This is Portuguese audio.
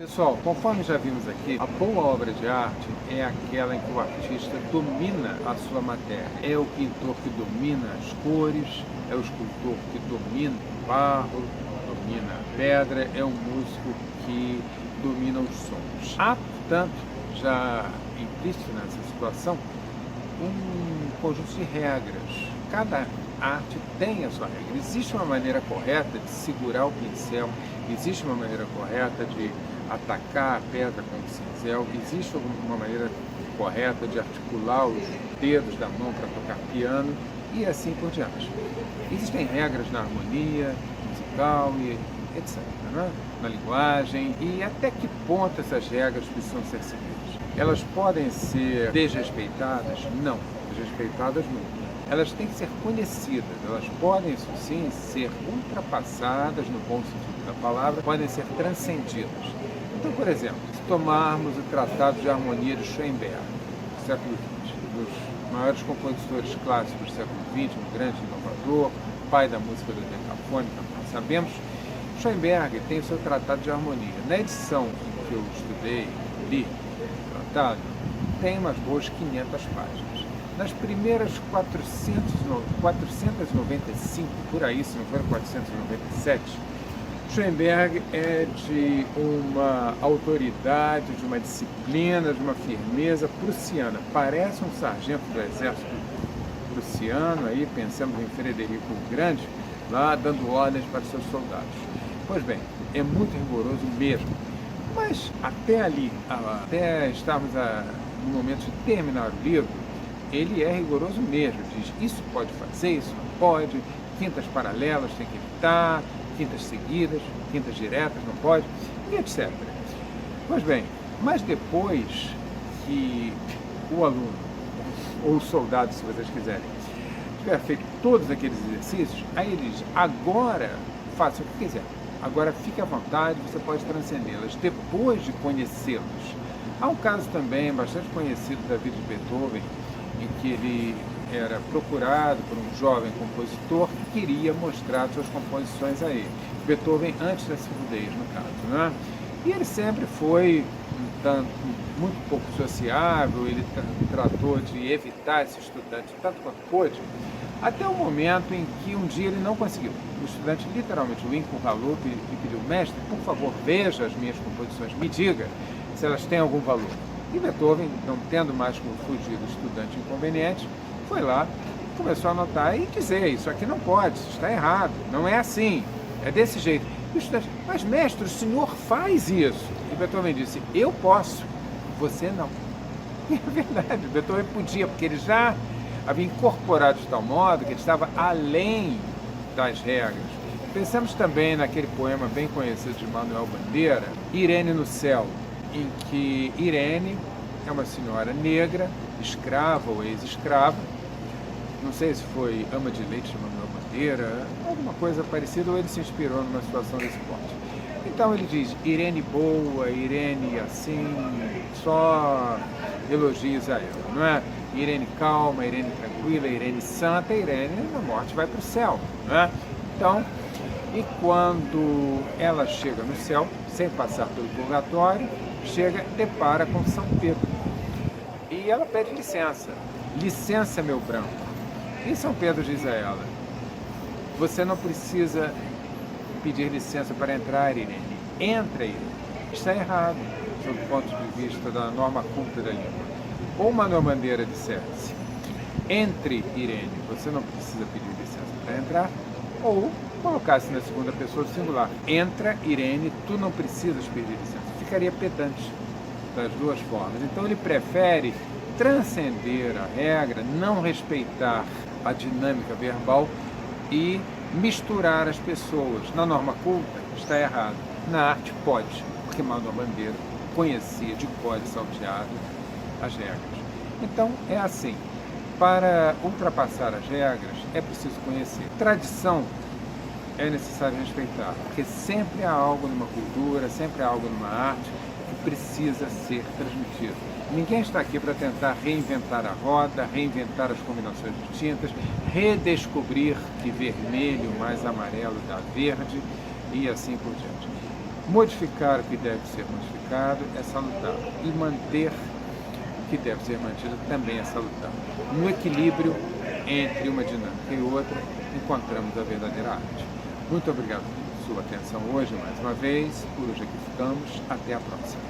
Pessoal, conforme já vimos aqui, a boa obra de arte é aquela em que o artista domina a sua matéria. É o pintor que domina as cores, é o escultor que domina o barro, domina a pedra, é o músico que domina os sons. Há, portanto, já implícito nessa situação, um conjunto de regras. Cada arte tem a sua regra. Existe uma maneira correta de segurar o pincel, existe uma maneira correta de atacar a pedra com o cinzel, existe uma maneira correta de articular os dedos da mão para tocar piano e assim por diante. Existem regras na harmonia musical e etc., né? Na linguagem, e até que ponto essas regras precisam ser seguidas. Elas podem ser desrespeitadas? Não, desrespeitadas nunca. Elas têm que ser conhecidas, elas podem, isso sim, ser ultrapassadas no bom sentido da palavra, podem ser transcendidas. Então, por exemplo, se tomarmos o Tratado de Harmonia de Schoenberg, do século XX, um dos maiores compositores clássicos do século XX, um grande inovador, pai da música do decafônica, nós sabemos, Schoenberg tem o seu Tratado de Harmonia. Na edição que eu estudei, li o tratado, tem umas boas 500 páginas. Nas primeiras 495, por aí, se não for 497, Schoenberg é de uma autoridade, de uma disciplina, de uma firmeza prussiana. Parece um sargento do exército prussiano, aí pensamos em Frederico o Grande, lá dando ordens para seus soldados. Pois bem, é muito rigoroso mesmo. Mas até ali, até estarmos no momento de terminar o livro, ele é rigoroso mesmo, diz isso pode fazer, isso não pode, quintas paralelas tem que evitar, quintas seguidas, quintas diretas não pode, e etc. Pois bem, mas depois que o aluno, ou o soldado, se vocês quiserem, tiver feito todos aqueles exercícios, aí ele diz, agora faça o que quiser, agora fique à vontade, você pode transcendê-las, depois de conhecê-las. Há um caso também bastante conhecido da vida de Beethoven, em que ele era procurado por um jovem compositor que queria mostrar suas composições a ele. Beethoven antes da surdez, no caso, né? E ele sempre foi muito pouco sociável, ele tratou de evitar esse estudante tanto quanto pôde, até o momento em que um dia ele não conseguiu. O estudante literalmente o encurralou e pediu, mestre, por favor, veja as minhas composições, me diga se elas têm algum valor. E Beethoven, não tendo mais como fugir do estudante inconveniente, foi lá, começou a anotar e dizer, isso aqui não pode, isso está errado, não é assim, é desse jeito. E o estudante, mas mestre, o senhor faz isso. E Beethoven disse, eu posso, você não. E é verdade, Beethoven podia, porque ele já havia incorporado de tal modo que ele estava além das regras. Pensamos também naquele poema bem conhecido de Manuel Bandeira, Irene no Céu, em que Irene é uma senhora negra, escrava ou ex-escrava, não sei se foi ama de leite de Manuel Bandeira, alguma coisa parecida, ou ele se inspirou numa situação desse porte. Então ele diz, Irene boa, Irene assim, só elogios a ela, não é? Irene calma, Irene tranquila, Irene santa, Irene na morte vai para o céu, não é? Então, e quando ela chega no céu, sem passar pelo purgatório, chega, depara com São Pedro. E ela pede licença. Licença, meu branco. E São Pedro diz a ela, você não precisa pedir licença para entrar, Irene. Entra, Irene. Está errado, sob o ponto de vista da norma culta da língua. Ou Manuel Bandeira dissesse, entre, Irene, você não precisa pedir licença para entrar, ou colocasse na segunda pessoa do singular, entra, Irene, tu não precisas pedir licença. Ficaria pedante das duas formas. Então ele prefere transcender a regra, não respeitar a dinâmica verbal e misturar as pessoas. Na norma culta está errado, na arte pode, porque Manuel Bandeira conhecia de cor salteado as regras. Então é assim, para ultrapassar as regras é preciso conhecer. Tradição é necessário respeitar, porque sempre há algo numa cultura, sempre há algo numa arte que precisa ser transmitido. Ninguém está aqui para tentar reinventar a roda, reinventar as combinações de tintas, redescobrir que vermelho mais amarelo dá verde e assim por diante. Modificar o que deve ser modificado é salutável, e manter o que deve ser mantido também é salutável. No equilíbrio entre uma dinâmica e outra, encontramos a verdadeira arte. Muito obrigado por sua atenção hoje, mais uma vez. Por hoje aqui ficamos. Até a próxima.